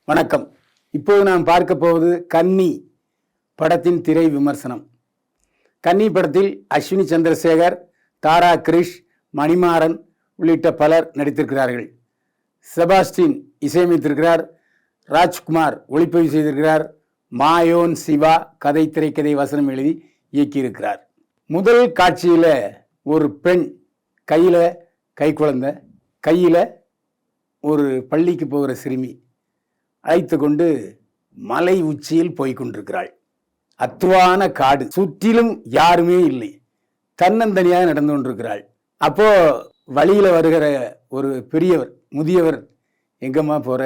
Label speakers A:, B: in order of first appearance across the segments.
A: வணக்கம். இப்போது நாம் பார்க்க போவது கன்னி படத்தின் திரை விமர்சனம். கன்னி படத்தில் அஸ்வினி சந்திரசேகர், தாரா கிரிஷ், மணிமாறன் உள்ளிட்ட பலர் நடித்திருக்கிறார்கள். செபாஸ்டின் இசையமைத்திருக்கிறார். ராஜ்குமார் ஒளிப்பதிவு செய்திருக்கிறார். மாயோன் சிவா கதை திரைக்கதை வசனம் எழுதி இயக்கியிருக்கிறார். முதல் காட்சியில் ஒரு பெண் கையில் கைக்குழந்தை, கையில் ஒரு பள்ளிக்கு போகிற சிறுமி அழைத்து கொண்டு மலை உச்சியில் போய்கொண்டிருக்கிறாள். அத்துவான காடு, சுற்றிலும் யாருமே இல்லை, தன்னந்தனியாக நடந்து கொண்டிருக்கிறாள். அப்போ வழியில் வருகிற ஒரு பெரியவர், முதியவர், எங்கம்மா போகிற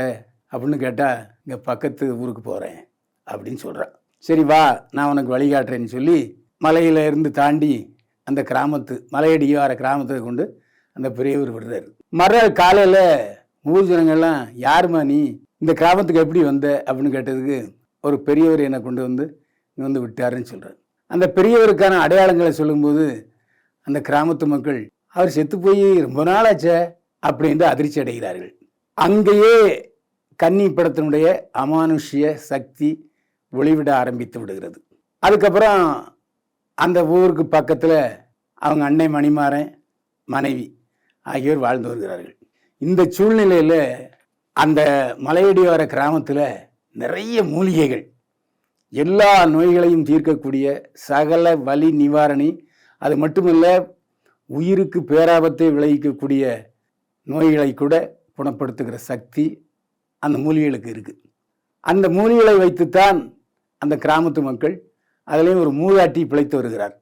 A: அப்படின்னு கேட்டால், இங்கே பக்கத்து ஊருக்கு போகிறேன் அப்படின்னு சொல்கிறான். சரி வா, நான் உனக்கு வழிகாட்டுறேன்னு சொல்லி மலையில இருந்து தாண்டி அந்த கிராமத்து மலையடிவார கிராமத்தை கொண்டு அந்த பெரியவர் விடுறாரு. மறுநாள் காலையில் ஊர் ஜனங்கள்லாம், யாருமா நீ, இந்த கிராமத்துக்கு எப்படி வந்த அப்படின்னு கேட்டதுக்கு, ஒரு பெரியவர் என்னை கொண்டு வந்து இங்கே வந்து விட்டாருன்னு சொல்கிறார். அந்த பெரியவருக்கான அடையாளங்களை சொல்லும்போது அந்த கிராமத்து மக்கள், அவர் செத்து போய் ரொம்ப நாள் ஆச்சே அப்படின்ட்டு அதிர்ச்சி அடைகிறார்கள். அங்கேயே கன்னி படத்தினுடைய அமானுஷ்ய சக்தி ஒளிவிட ஆரம்பித்து விடுகிறது. அதுக்கப்புறம் அந்த ஊருக்கு பக்கத்தில் அவங்க அன்னை மணிமாறன், மனைவி ஆகியோர் வாழ்ந்து வருகிறார்கள். இந்த சூழ்நிலையில் அந்த மலையடிவார கிராமத்தில் நிறைய மூலிகைகள், எல்லா நோய்களையும் தீர்க்கக்கூடிய சகல வலி நிவாரணி, அது மட்டுமல்ல உயிருக்கு பேராபத்தை விளைவிக்கக்கூடிய நோய்களை கூட குணப்படுத்துகிற சக்தி அந்த மூலிகைகளுக்கு இருக்குது. அந்த மூலிகைகளை வைத்துத்தான் அந்த கிராமத்து மக்கள், அதுலேயும் ஒரு மூதாட்டி பிழைத்து வருகிறார்.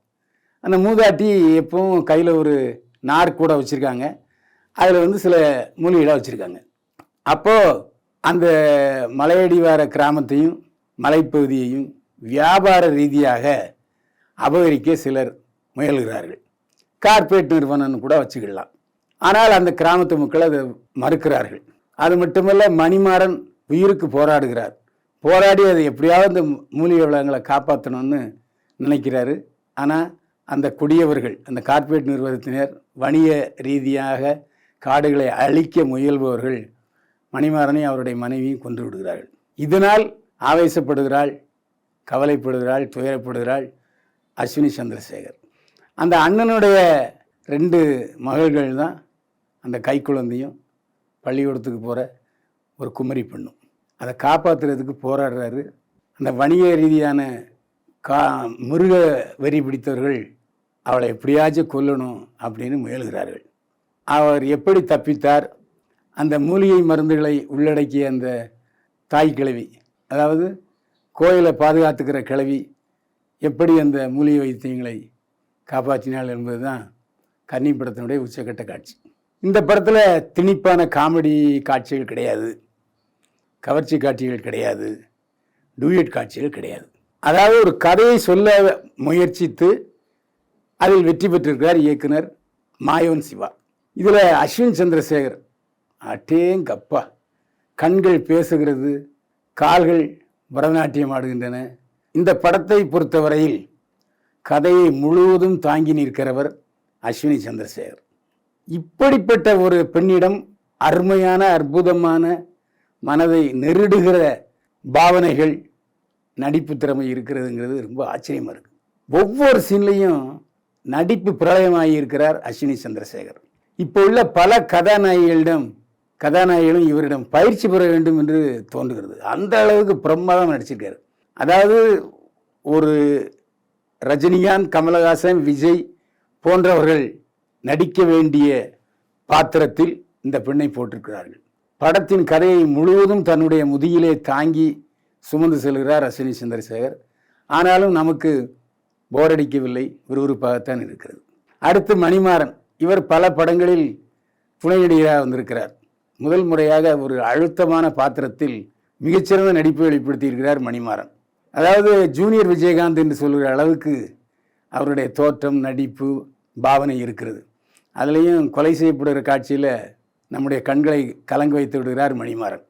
A: அந்த மூதாட்டி எப்பவும் கையில் ஒரு நார் கூட வச்சுருக்காங்க, அதில் சில மூலிகைகளை வச்சுருக்காங்க. அப்போது அந்த மலையடிவார கிராமத்தையும் மலைப்பகுதியையும் வியாபார ரீதியாக அபகரிக்க சிலர் முயல்கிறார்கள். கார்ப்பரேட் நிறுவனம் கூட வச்சுக்கிடலாம். ஆனால் அந்த கிராமத்து மக்கள் அதை மறுக்கிறார்கள். அது மட்டுமல்ல, மணிமாறன் உயிருக்கு போராடுகிறார். போராடி அதை எப்படியாவது அந்த மூலிகை வளங்களை காப்பாற்றணும்னு நினைக்கிறாரு. ஆனால் அந்த கொடியவர்கள், அந்த கார்ப்பரேட் நிறுவனத்தினர், வணிக ரீதியாக காடுகளை அழிக்க முயல்பவர்கள் மணிமாறனை அவருடைய மனைவியும் கொன்று விடுகிறார்கள். இதனால் ஆவேசப்படுகிறாள், கவலைப்படுகிறாள், துயரப்படுகிறாள் அஸ்வினி சந்திரசேகர். அந்த அண்ணனுடைய 2 மகள்கள் தான் அந்த கைக்குழந்தையும் பள்ளிக்கூடத்துக்கு போகிற ஒரு குமரி பெண்ணும். அதை காப்பாற்றுறதுக்கு போராடுறாரு. அந்த வணிக ரீதியான மிருக வெறி பிடித்தவர்கள் அவளை எப்படியாச்சும் கொல்லணும் அப்படின்னு முயல்கிறார்கள். அவர் எப்படி தப்பித்தார்? அந்த மூலிகை மருந்துகளை உள்ளடக்கிய அந்த தாய் கிழவி, அதாவது கோயிலை பாதுகாத்துக்கிற கிழவி, எப்படி அந்த மூலிகை வைத்தியங்களை காப்பாற்றினாள் என்பது தான் கன்னி படத்தினுடைய உச்சக்கட்ட காட்சி. இந்த படத்தில் திணிப்பான காமெடி காட்சிகள் கிடையாது, கவர்ச்சி காட்சிகள் கிடையாது, டூயட் காட்சிகள் கிடையாது. அதாவது ஒரு கதையை சொல்ல முயற்சித்து அதில் வெற்றி பெற்றிருக்கிறார் இயக்குனர் மாயோன் சிவா. இதில் அஸ்வினி சந்திரசேகர் அட்டேங்கப்பா, கண்கள் பேசுகிறது, கால்கள் பரதநாட்டியம் ஆடுகின்றன. இந்த படத்தை பொறுத்தவரையில் கதையை முழுவதும் தாங்கி நிற்கிறவர் அஸ்வினி சந்திரசேகர். இப்படிப்பட்ட ஒரு பெண்ணிடம் அருமையான, அற்புதமான, மனதை நெருடுகிற பாவனைகள், நடிப்பு திறமை இருக்கிறதுங்கிறது ரொம்ப ஆச்சரியமாக இருக்குது. ஒவ்வொரு சீன்லையும் நடிப்பு பிரளயமாகி இருக்கிறார் அஸ்வினி சந்திரசேகர். இப்போ உள்ள பல கதாநாயகிகளும் இவரிடம் பயிற்சி பெற வேண்டும் என்று தோன்றுகிறது. அந்த அளவுக்கு பிரமாதம் நடிச்சிருக்காரு. அதாவது ஒரு ரஜினிகாந்த், கமலஹாசன், விஜய் போன்றவர்கள் நடிக்க வேண்டிய பாத்திரத்தில் இந்த பெண்ணை போட்டிருக்கிறார்கள். படத்தின் கதையை முழுவதும் தன்னுடைய முதுகிலே தாங்கி சுமந்து செல்கிறார் அஸ்வினி சந்திரசேகர். ஆனாலும் நமக்கு போரடிக்கவில்லை, விறுவிறுப்பாகத்தான் இருக்கிறது. அடுத்து மணிமாறன். இவர் பல படங்களில் துணை நடிகராக வந்திருக்கிறார். முதல் முறையாக ஒரு அழுத்தமான பாத்திரத்தில் மிகச்சிறந்த நடிப்பை வெளிப்படுத்தியிருக்கிறார் மணிமாறன். அதாவது ஜூனியர் விஜயகாந்த் என்று சொல்கிற அளவுக்கு அவருடைய தோற்றம், நடிப்பு, பாவனை இருக்கிறது. அதுலேயும் கொலை செய்யப்படுகிற காட்சியில் நம்முடைய கண்களை கலங்க வைத்து விடுகிறார் மணிமாறன்.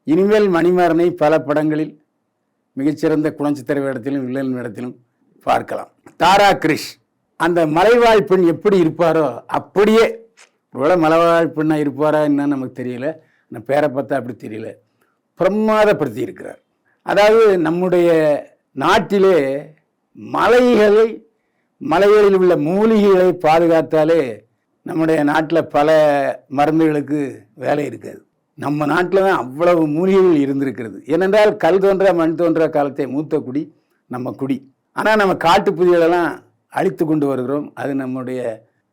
A: இனிமேல் மணிமாறனை பல படங்களில் மிகச்சிறந்த குணச்சித்திர வேடத்திலும் வில்லன் வேடத்திலும் பார்க்கலாம். தாரா கிரிஷ், அந்த மலைவாழ் பெண் எப்படி இருப்பாரோ அப்படியே, ஒருவேளை மலைவாழ் பெண்ணாக இருப்பாரா என்னன்னு நமக்கு தெரியல, அந்த பேரை பார்த்தா அப்படி தெரியல, பிரமாதப்படுத்தி இருக்கிறார். அதாவது நம்முடைய நாட்டிலே மலைகளில் உள்ள மூலிகைகளை பாதுகாத்தாலே நம்முடைய நாட்டில் பல மருந்துகளுக்கு வேலை இருக்காது. நம்ம நாட்டில் தான் அவ்வளவு மூலிகைகள் இருந்திருக்கிறது. ஏனென்றால் கல் தோன்ற மண் தோன்ற காலத்தை மூத்த குடி நம்ம குடி. ஆனால் நம்ம காட்டு புதியெல்லாம் அழித்து கொண்டு வருகிறோம். அது நம்முடைய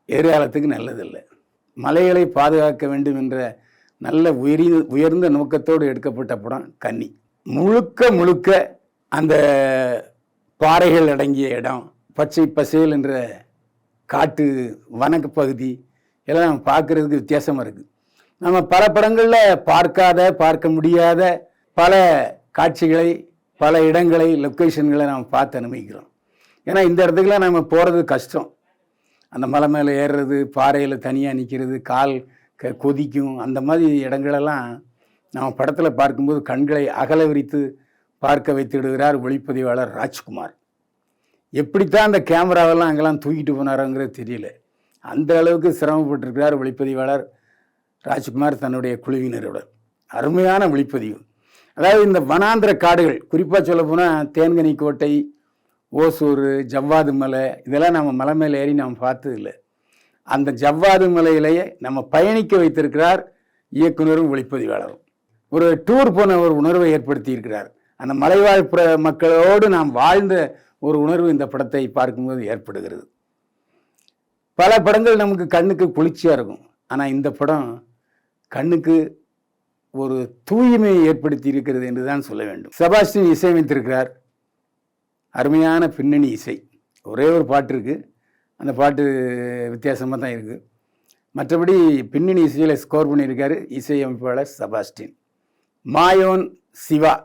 A: எதிர்காலத்துக்கு நல்லதில்லை. மலைகளை பாதுகாக்க வேண்டும் என்ற நல்ல உயர்ந்த நோக்கத்தோடு எடுக்கப்பட்ட படம் கன்னி. முழுக்க அந்த பாறைகள் அடங்கிய இடம், பச்சை பசேல் என்ற காட்டு வனக்கு பகுதி எல்லாம் நம்ம பார்க்கறதுக்கு வித்தியாசமாக இருக்குது. நம்ம பல படங்களில் பார்க்க முடியாத பல காட்சிகளை, பல இடங்களை, லொக்கேஷன்களை நாம் பார்த்து அனுபவிக்கிறோம். ஏன்னா இந்த இடத்துக்குலாம் நம்ம போகிறது கஷ்டம். அந்த மலை மேலே ஏறுறது, பாறையில் தனியாக நிற்கிறது, கால் கொதிக்கும், அந்த மாதிரி இடங்களெல்லாம் நம்ம படத்தில் பார்க்கும்போது கண்களை அகல விரித்து பார்க்க வைத்துடுகிறார் ஒளிப்பதிவாளர் ராஜ்குமார். எப்படித்தான் அந்த கேமராவெல்லாம் அங்கெல்லாம் தூக்கிட்டு போனாரோங்கிறது தெரியல. அந்த அளவுக்கு சிரமப்பட்டிருக்கிறார் ஒளிப்பதிவாளர் ராஜ்குமார் தன்னுடைய குழுவினரோட. அருமையான ஒளிப்பதிவு. அதாவது இந்த வனாந்திர காடுகள், குறிப்பாக சொல்ல போனால் தேன்கனி கோட்டை, ஓசூர், ஜவ்வாது மலை, இதெல்லாம் நம்ம மலை மேலே ஏறி நாம் பார்த்ததில்லை. அந்த ஜவ்வாது மலையிலேயே நம்ம பயணிக்க வைத்திருக்கிறார் இயக்குனரும் ஒளிப்பதிவாளரும். ஒரு டூர் போன ஒரு உணர்வை ஏற்படுத்தி இருக்கிறார். அந்த மலைவாழ் மக்களோடு நாம் வாழ்ந்த ஒரு உணர்வு இந்த படத்தை பார்க்கும்போது ஏற்படுகிறது. பல படங்கள் நமக்கு கண்ணுக்கு குளிர்ச்சியாக இருக்கும். ஆனால் இந்த படம் கண்ணுக்கு ஒரு தூய்மையை ஏற்படுத்தி இருக்கிறது என்று தான் சொல்ல வேண்டும். செபாஸ்டின் இசையமைத்திருக்கிறார். அருமையான பின்னணி இசை. ஒரே ஒரு பாட்டு இருக்குது, அந்த பாட்டு வித்தியாசமாக தான் இருக்குது. மற்றபடி பின்னணி இசையில் ஸ்கோர் பண்ணியிருக்காரு இசையமைப்பாளர் செபாஸ்டின். மாயோன் சிவா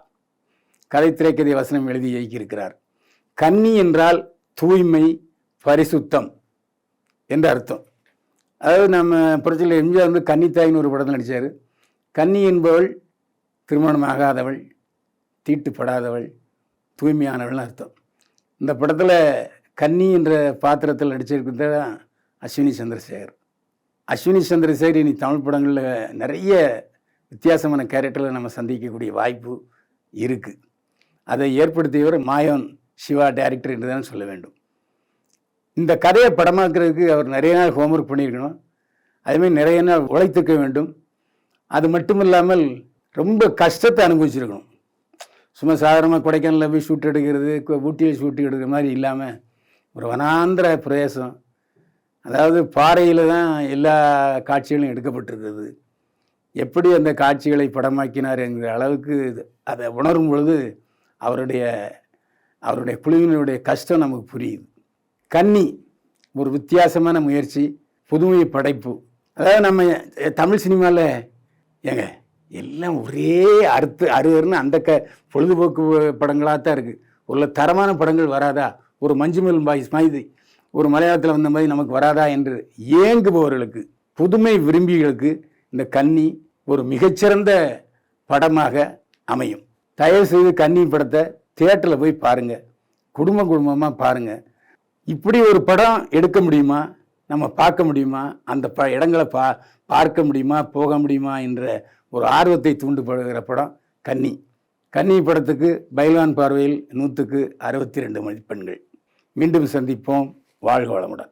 A: கதை, திரைக்கதை, வசனம் எழுதி இயக்கியிருக்கிறார். கன்னி என்றால் தூய்மை, பரிசுத்தம் என்ற அர்த்தம். அதாவது நம்ம புரட்சியில் எம்ஜிஆர் வந்து கன்னித்தாயின்னு ஒரு படத்தில் நடித்தார். கன்னி என்பவள் திருமணமாகாதவள், தீட்டுப்படாதவள், தூய்மையானவள்னு அர்த்தம். இந்த படத்தில் கன்னி என்ற பாத்திரத்தில் நடிச்சிருக்கிறது தான் அஸ்வினி சந்திரசேகர். அஸ்வினி சந்திரசேகர் இனி தமிழ் படங்களில் நிறைய வித்தியாசமான கேரக்டரில் நம்ம சந்திக்கக்கூடிய வாய்ப்பு இருக்குது. அதை ஏற்படுத்தியவர் மாயோன் சிவா டைரக்டர் என்று தான் சொல்ல வேண்டும். இந்த கதையை படமாக்குறதுக்கு அவர் நிறைய நாள் ஹோம்ஒர்க் பண்ணியிருக்கணும். அதேமாதிரி நிறைய நாள் உழைத்துக்க வேண்டும். அது மட்டும் இல்லாமல் ரொம்ப கஷ்டத்தை அனுபவிச்சிருக்கணும். சும்மா சாதாரணமாக கொடைக்கானலில் போய் ஷூட் எடுக்கிறது, ஊட்டியில் ஷூட் எடுக்கிற மாதிரி இல்லாமல் ஒரு வனாந்திர பிரதேசம், அதாவது பாறையில் தான் எல்லா காட்சிகளும் எடுக்கப்பட்டிருக்கிறது. எப்படி அந்த காட்சிகளை படமாக்கினார் என்கிற அளவுக்கு அதை உணரும் பொழுது அவருடைய குழுவினருடைய கஷ்டம் நமக்கு புரியுது. கன்னி ஒரு வித்தியாசமான முயற்சி, புதுமை படைப்பு. அதாவது நம்ம தமிழ் சினிமாவில் ஏங்க எல்லாம் ஒரே அருன்னு அந்த பொழுதுபோக்கு படங்களாக தான் இருக்குது. உள்ள தரமான படங்கள் வராதா, ஒரு மஞ்சுமல் பாய்ஸ் மாதிரி ஒரு மலையாளத்தில் வந்த மாதிரி நமக்கு வராதா என்று ஏங்குபவர்களுக்கு, புதுமை விரும்பிகளுக்கு இந்த கன்னி ஒரு மிகச்சிறந்த படமாக அமையும். தயவு செய்து கன்னி படத்தை தியேட்டரில் போய் பாருங்கள், குடும்பமாக பாருங்கள். இப்படி ஒரு படம் எடுக்க முடியுமா, நம்ம பார்க்க முடியுமா, அந்த இடங்களை பார்க்க முடியுமா, போக முடியுமா என்ற ஒரு ஆர்வத்தை தூண்டுபடுகிற படம் கன்னி. கன்னி படத்துக்கு பைல்வான் பார்வையில் 100க்கு 62 மதிப்பெண்கள். மீண்டும் சந்திப்போம். வாழ்க வளமுடன்.